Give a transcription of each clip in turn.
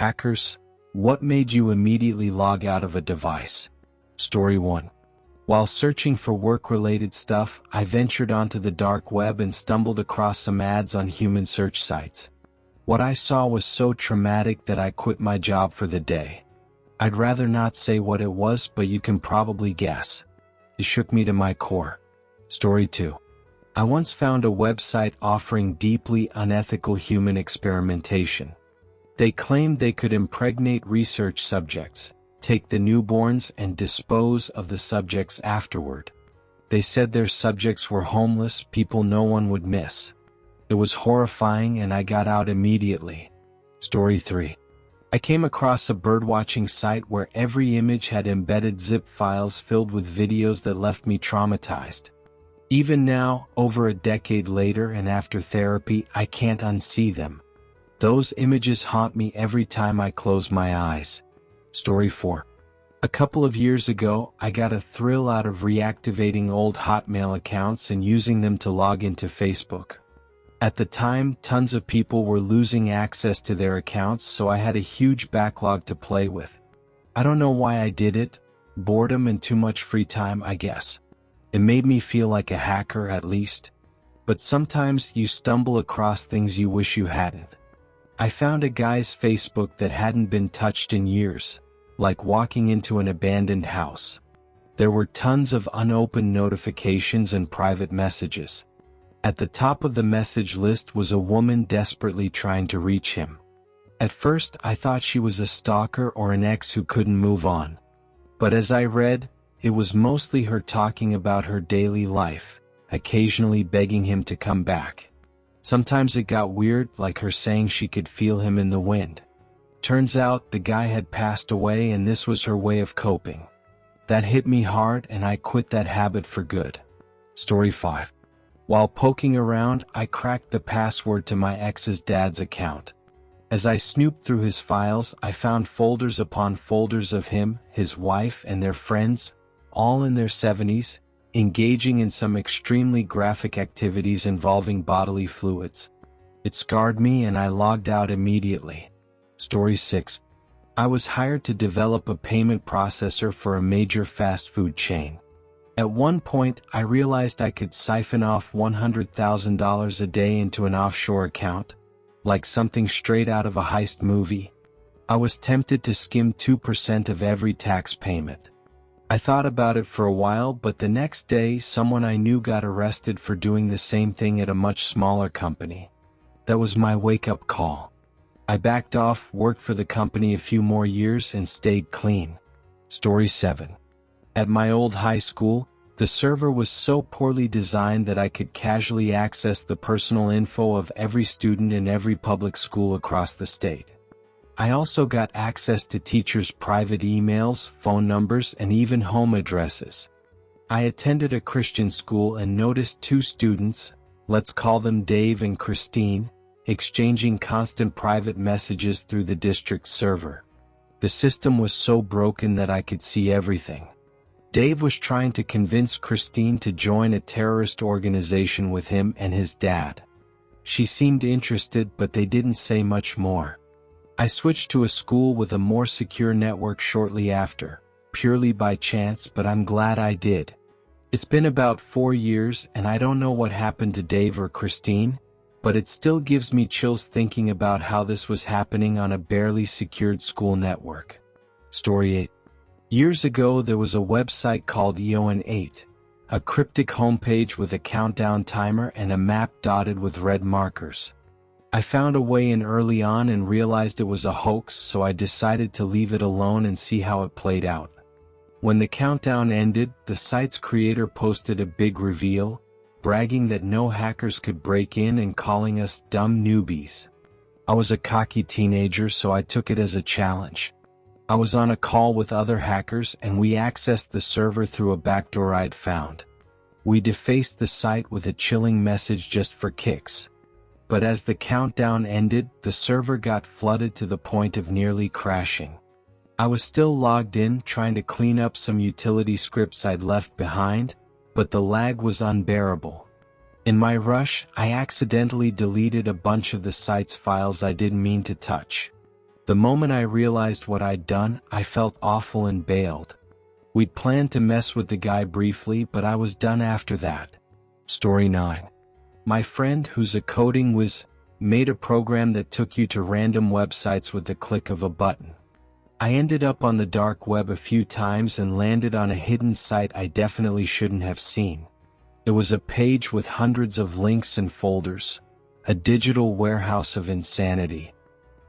Hackers, what made you immediately log out of a device? Story 1. While searching for work-related stuff, I ventured onto the dark web and stumbled across some ads on human search sites. What I saw was so traumatic that I quit my job for the day. I'd rather not say what it was, but you can probably guess. It shook me to my core. Story 2. I once found a website offering deeply unethical human experimentation. They claimed they could impregnate research subjects, take the newborns, and dispose of the subjects afterward. They said their subjects were homeless people no one would miss. It was horrifying and I got out immediately. Story 3. I came across a birdwatching site where every image had embedded zip files filled with videos that left me traumatized. Even now, over a decade later and after therapy, I can't unsee them. Those images haunt me every time I close my eyes. Story 4. A couple of years ago, I got a thrill out of reactivating old Hotmail accounts and using them to log into Facebook. At the time, tons of people were losing access to their accounts, so I had a huge backlog to play with. I don't know why I did it. Boredom and too much free time, I guess. It made me feel like a hacker at least. But sometimes you stumble across things you wish you hadn't. I found a guy's Facebook that hadn't been touched in years, like walking into an abandoned house. There were tons of unopened notifications and private messages. At the top of the message list was a woman desperately trying to reach him. At first, I thought she was a stalker or an ex who couldn't move on. But as I read, it was mostly her talking about her daily life, occasionally begging him to come back. Sometimes it got weird, like her saying she could feel him in the wind. Turns out the guy had passed away and this was her way of coping. That hit me hard and I quit that habit for good. Story 5. While poking around, I cracked the password to my ex's dad's account. As I snooped through his files, I found folders upon folders of him, his wife, and their friends, all in their 70s, engaging in some extremely graphic activities involving bodily fluids. It scarred me and I logged out immediately. Story 6. I was hired to develop a payment processor for a major fast food chain. At one point, I realized I could siphon off $100,000 a day into an offshore account, like something straight out of a heist movie. I was tempted to skim 2% of every tax payment. I thought about it for a while, but the next day someone I knew got arrested for doing the same thing at a much smaller company. That was my wake-up call. I backed off, worked for the company a few more years, and stayed clean. Story 7. At my old high school, the server was so poorly designed that I could casually access the personal info of every student in every public school across the state. I also got access to teachers' private emails, phone numbers, and even home addresses. I attended a Christian school and noticed two students, let's call them Dave and Christine, exchanging constant private messages through the district server. The system was so broken that I could see everything. Dave was trying to convince Christine to join a terrorist organization with him and his dad. She seemed interested, but they didn't say much more. I switched to a school with a more secure network shortly after, purely by chance, but I'm glad I did. It's been about 4 years and I don't know what happened to Dave or Christine, but it still gives me chills thinking about how this was happening on a barely secured school network. Story 8. Years ago there was a website called 𝗛𝗚, a cryptic homepage with a countdown timer and a map dotted with red markers. I found a way in early on and realized it was a hoax, so I decided to leave it alone and see how it played out. When the countdown ended, the site's creator posted a big reveal, bragging that no hackers could break in and calling us dumb newbies. I was a cocky teenager, so I took it as a challenge. I was on a call with other hackers and we accessed the server through a backdoor I'd found. We defaced the site with a chilling message just for kicks. But as the countdown ended, the server got flooded to the point of nearly crashing. I was still logged in, trying to clean up some utility scripts I'd left behind, but the lag was unbearable. In my rush, I accidentally deleted a bunch of the site's files I didn't mean to touch. The moment I realized what I'd done, I felt awful and bailed. We'd planned to mess with the guy briefly, but I was done after that. Story 9. My friend, who's a coding whiz, made a program that took you to random websites with the click of a button. I ended up on the dark web a few times and landed on a hidden site I definitely shouldn't have seen. It was a page with hundreds of links and folders, a digital warehouse of insanity.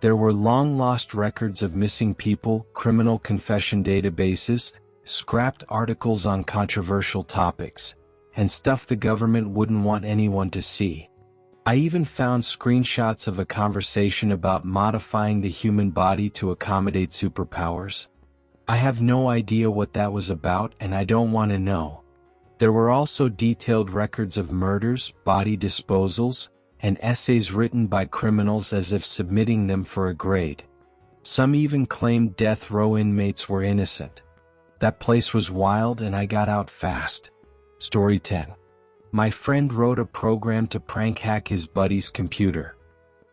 There were long-lost records of missing people, criminal confession databases, scrapped articles on controversial topics, and stuff the government wouldn't want anyone to see. I even found screenshots of a conversation about modifying the human body to accommodate superpowers. I have no idea what that was about, and I don't want to know. There were also detailed records of murders, body disposals, and essays written by criminals as if submitting them for a grade. Some even claimed death row inmates were innocent. That place was wild, and I got out fast. Story 10. My friend wrote a program to prank hack his buddy's computer.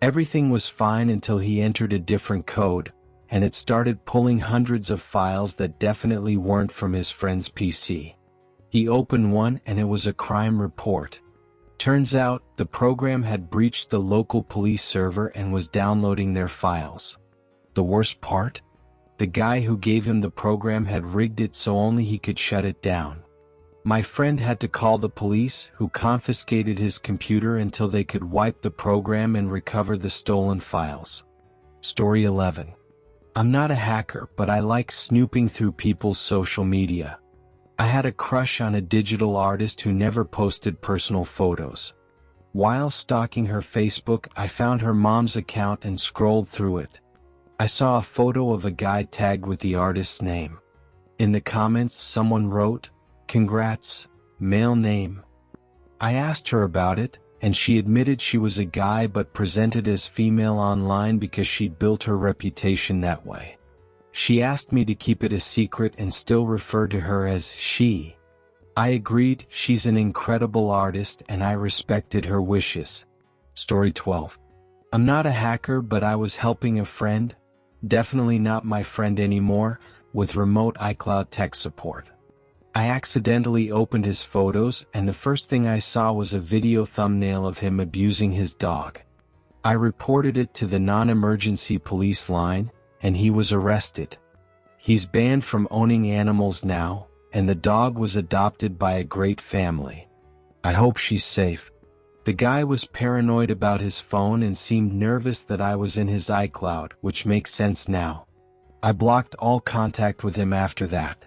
Everything was fine until he entered a different code, and it started pulling hundreds of files that definitely weren't from his friend's PC. He opened one and it was a crime report. Turns out, the program had breached the local police server and was downloading their files. The worst part? The guy who gave him the program had rigged it so only he could shut it down. My friend had to call the police, who confiscated his computer until they could wipe the program and recover the stolen files. Story 11. I'm not a hacker, but I like snooping through people's social media. I had a crush on a digital artist who never posted personal photos. While stalking her Facebook, I found her mom's account and scrolled through it. I saw a photo of a guy tagged with the artist's name. In the comments, someone wrote, "Congrats, male name." I asked her about it, and she admitted she was a guy but presented as female online because she'd built her reputation that way. She asked me to keep it a secret and still refer to her as she. I agreed. She's an incredible artist and I respected her wishes. Story 12. I'm not a hacker, but I was helping a friend, definitely not my friend anymore, with remote iCloud tech support. I accidentally opened his photos, and the first thing I saw was a video thumbnail of him abusing his dog. I reported it to the non-emergency police line, and he was arrested. He's banned from owning animals now, and the dog was adopted by a great family. I hope she's safe. The guy was paranoid about his phone and seemed nervous that I was in his iCloud, which makes sense now. I blocked all contact with him after that.